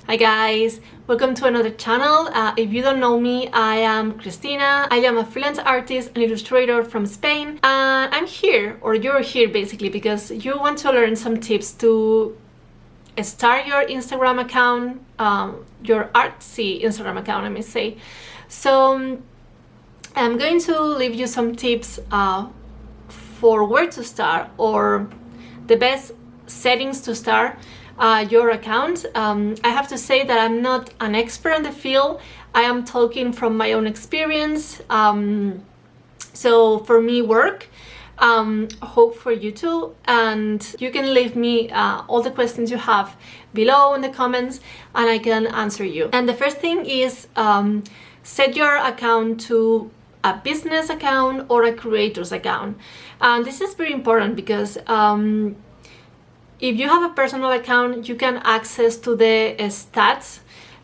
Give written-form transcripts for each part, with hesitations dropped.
Hi guys, welcome to another channel. If you don't know me, I am Cristina. I am a freelance artist and illustrator from Spain, and I'm here, or you're here basically, because you want to learn some tips to start your Instagram account, your artsy Instagram account, I may say. So I'm going to leave you some tips for where to start, or the best settings to start your account. I have to say that I'm not an expert in the field. I am talking from my own experience. So for me, work. Hope for you too, and you can leave me all the questions you have below in the comments and I can answer you. And the first thing is set your account to a business account or a creator's account. And this is very important because if you have a personal account, you can access to the stats,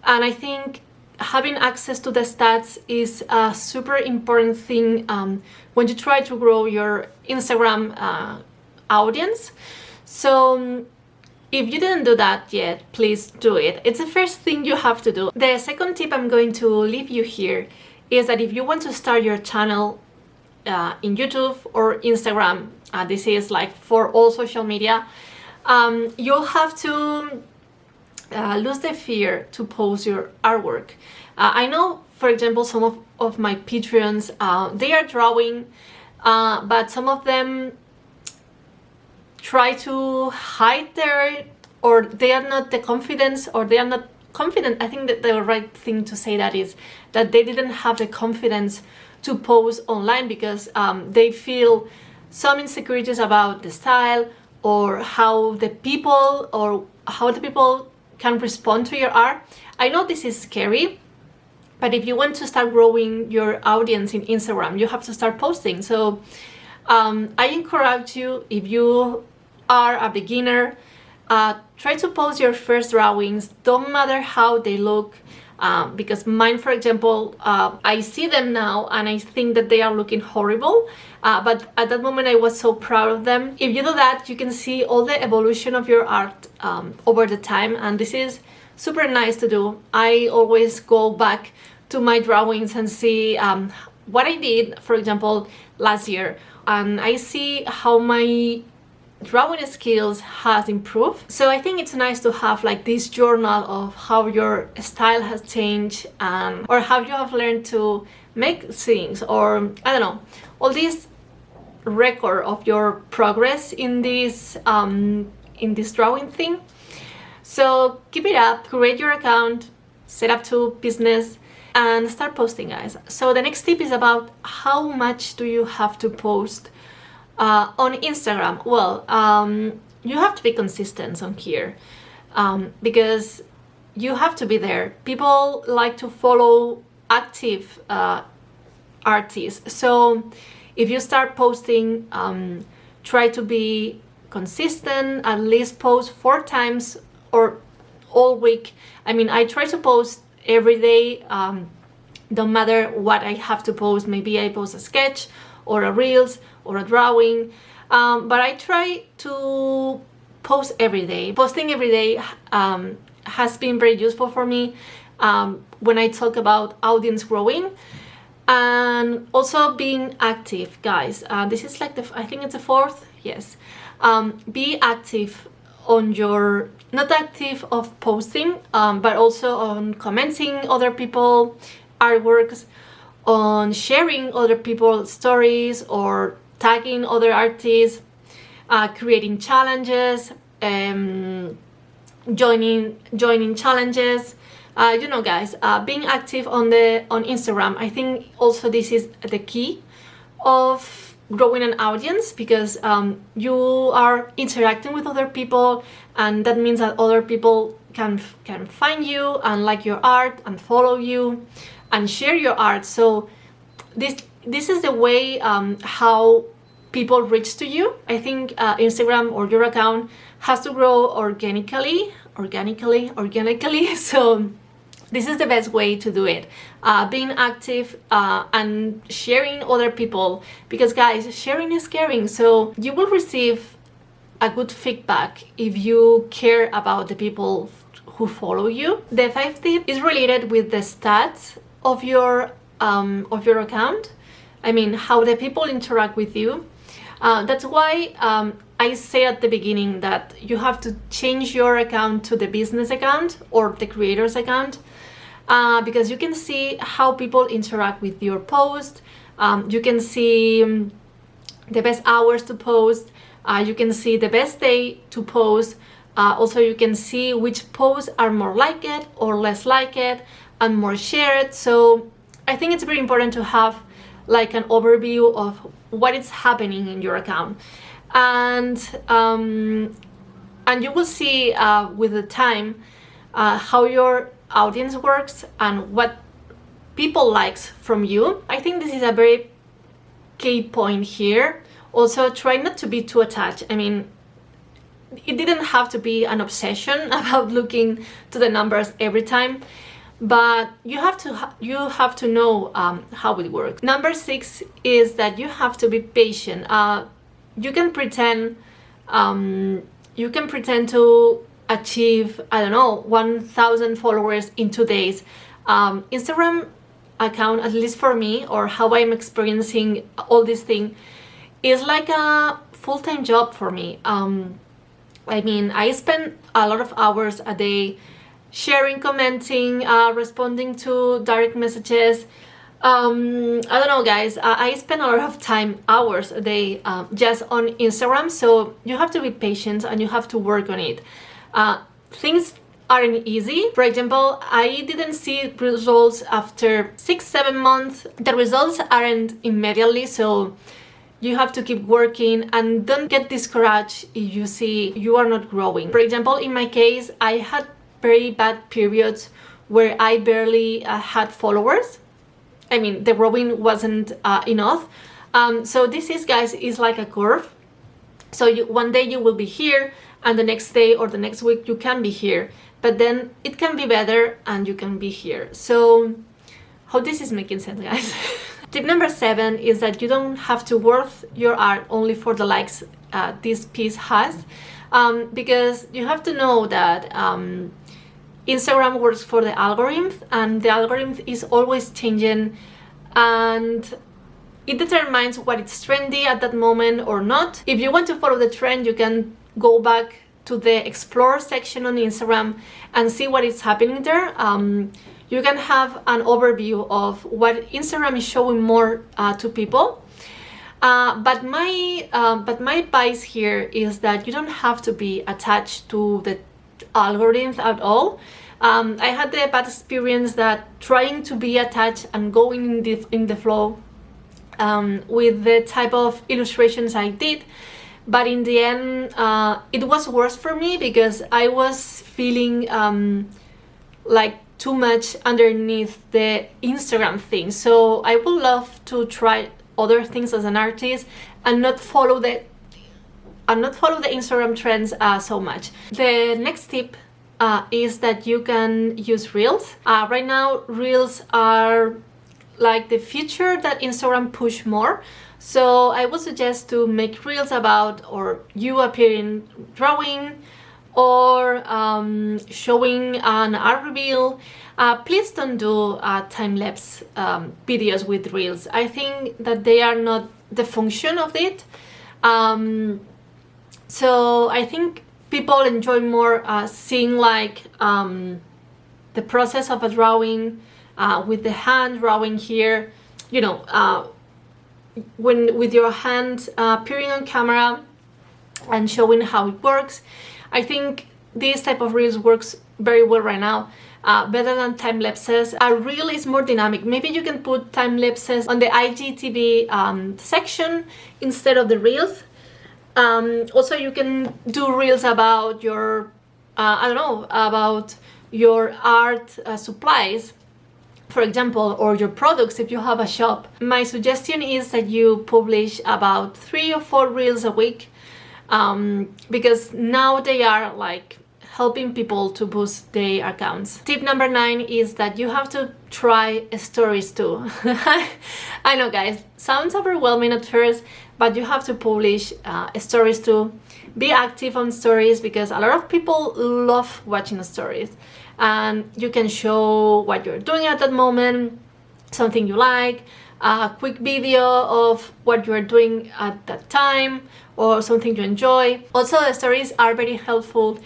and I think having access to the stats is a super important thing when you try to grow your Instagram audience. So if you didn't do that yet, please do it. It's the first thing you have to do. The second tip I'm going to leave you here is that if you want to start your channel in YouTube or Instagram, this is like for all social media, you'll have to lose the fear to post your artwork. I know, for example, some of my Patreons, they are drawing, but some of them try to hide their, or they are not the confidence, or they are not confident. I think that the right thing to say that is that they didn't have the confidence to post online because they feel some insecurities about the style, or how the people can respond to your art. I know this is scary, but if you want to start growing your audience in Instagram, you have to start posting. So I encourage you, if you are a beginner, try to post your first drawings, don't matter how they look, because mine, for example, I see them now and I think that they are looking horrible, but at that moment I was so proud of them. If you do that, you can see all the evolution of your art over the time, and this is super nice to do. I always go back to my drawings and see what I did, for example, last year, and I see how my drawing skills has improved. So I think it's nice to have like this journal of how your style has changed, or how you have learned to make things, or I don't know, all this record of your progress in this drawing thing. So keep it up, create your account, set up to business, and start posting, guys. So the next tip is about how much do you have to post on Instagram. Well, you have to be consistent on here, because you have to be there. People like to follow active artists. So if you start posting, try to be consistent, at least post 4 times or all week. I mean, I try to post every day, don't matter what I have to post. Maybe I post a sketch or a reels or a drawing, but I try to post every day. Posting every day has been very useful for me when I talk about audience growing, and also being active, guys. This is like I think it's the fourth, yes. Be active on your, not active of posting, but also on commenting other people artworks, on sharing other people's stories, or tagging other artists, creating challenges, joining challenges. You know, guys, being active on Instagram. I think also this is the key of growing an audience, because you are interacting with other people, and that means that other people can find you and like your art and follow you and share your art. So this is the way how people reach to you. I think Instagram or your account has to grow organically. So this is the best way to do it, being active and sharing other people, because guys, sharing is caring. So you will receive a good feedback if you care about the people who follow you. The fifth tip is related with the stats of your account. I mean, how the people interact with you. That's why I say at the beginning that you have to change your account to the business account or the creator's account, because you can see how people interact with your post. You can see the best hours to post. You can see the best day to post. Also, you can see which posts are more liked or less liked and more shared. So I think it's very important to have like an overview of what is happening in your account, and you will see with the time how your audience works and what people likes from you. I think this is a very key point here. Also, try not to be too attached. I mean, it didn't have to be an obsession about looking to the numbers every time, but you have to know how it works. Number 6 is that you have to be patient. You can pretend to achieve, I don't know, 1,000 followers in 2 days. Instagram account, at least for me, or how I'm experiencing all this thing, is like a full-time job for me. I mean, I spend a lot of hours a day sharing, commenting, responding to direct messages. I don't know, guys, I spend a lot of time, hours a day, just on Instagram. So you have to be patient and you have to work on it. Things aren't easy. For example, I didn't see results after 6-7 months. The results aren't immediately, so you have to keep working and don't get discouraged if you see you are not growing. For example, in my case, I had very bad periods where I barely had followers. I mean, the growing wasn't enough. So this is, guys, is like a curve. So one day you will be here, and the next day or the next week you can be here, but then it can be better and you can be here. So hope this is making sense, guys. Tip number 7 is that you don't have to worth your art only for the likes this piece has, because you have to know that Instagram works for the algorithm, and the algorithm is always changing, and it determines what is trendy at that moment or not. If you want to follow the trend, you can go back to the explore section on Instagram and see what is happening there. You can have an overview of what Instagram is showing more to people. But my advice here is that you don't have to be attached to the algorithms at all. I had the bad experience that trying to be attached and going in the flow with the type of illustrations I did, but in the end it was worse for me because I was feeling like too much underneath the Instagram thing. So I would love to try other things as an artist and not follow the Instagram trends so much. The next tip is that you can use Reels. Right now, Reels are like the feature that Instagram push more. So I would suggest to make Reels about or you appearing drawing or showing an art reveal. Please don't do time-lapse videos with Reels. I think that they are not the function of it. So I think people enjoy more seeing like the process of a drawing with the hand drawing here, you know, when with your hand appearing on camera and showing how it works. I think this type of reels works very well right now, better than time lapses. A reel is more dynamic. Maybe you can put time lapses on the IGTV section instead of the reels. Also, you can do reels about your, I don't know, about your art supplies, for example, or your products if you have a shop. My suggestion is that you publish about 3 or 4 reels a week, because now they are like helping people to boost their accounts. Tip number 9 is that you have to try stories too. I know, guys, sounds overwhelming at first, but you have to publish stories too. be active on stories, because a lot of people love watching stories, and you can show what you're doing at that moment, something you like, a quick video of what you're doing at that time, or something you enjoy. Also, the stories are very helpful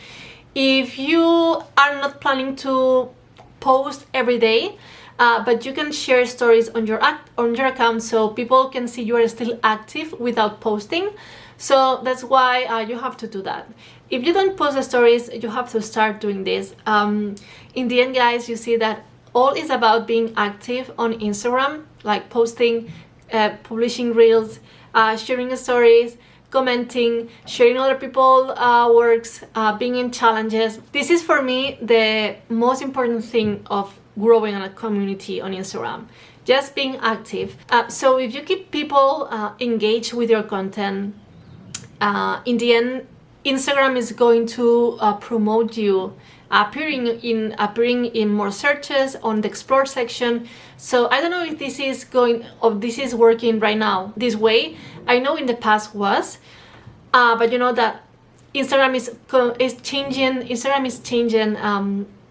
if you are not planning to post every day, but you can share stories on your account so people can see you are still active without posting. So that's why you have to do that. If you don't post the stories, you have to start doing this. In the end, guys, you see that all is about being active on Instagram, like posting, publishing reels, sharing stories, commenting, sharing other people's works, being in challenges. This is for me the most important thing of growing a community on Instagram, just being active. So if you keep people engaged with your content, in the end, Instagram is going to promote you, appearing in more searches on the explore section. So I don't know if this is working right now this way. I know in the past was, but you know that Instagram is changing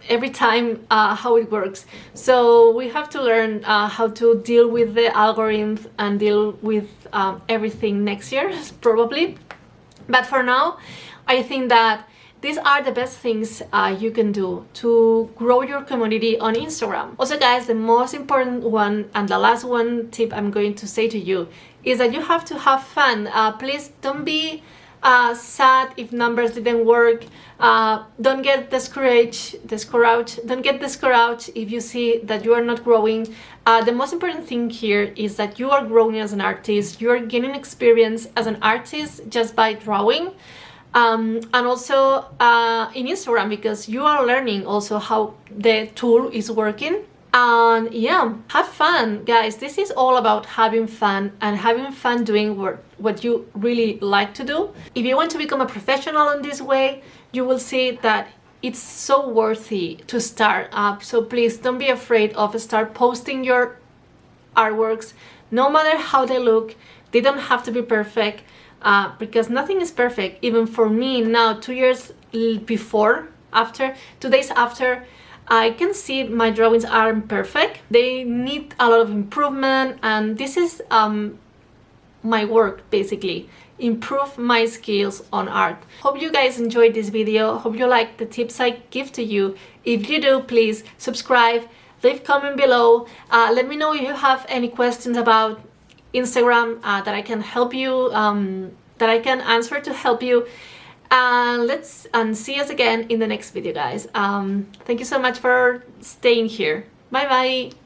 every time how it works. So we have to learn how to deal with the algorithm and deal with everything next year probably. But for now, I think that these are the best things you can do to grow your community on Instagram. Also, guys, the most important one and the last one tip I'm going to say to you is that you have to have fun. Please don't be sad if numbers didn't work. Don't get discouraged. Don't get discouraged if you see that you are not growing. The most important thing here is that you are growing as an artist. You are gaining experience as an artist just by drawing. And also in Instagram, because you are learning also how the tool is working. And yeah, have fun, guys. This is all about having fun and having fun doing what you really like to do. If you want to become a professional in this way, you will see that it's so worthy to start up. So please don't be afraid of start posting your artworks, no matter how they look. They don't have to be perfect. Because nothing is perfect. Even for me now, 2 years before, 2 days after, I can see my drawings aren't perfect. They need a lot of improvement, and this is my work basically. Improve my skills on art. Hope you guys enjoyed this video. Hope you like the tips I give to you. If you do, please subscribe, leave comment below. Let me know if you have any questions about Instagram that I can help you, that I can answer to help you. Let's see us again in the next video, guys. Thank you so much for staying here. Bye bye.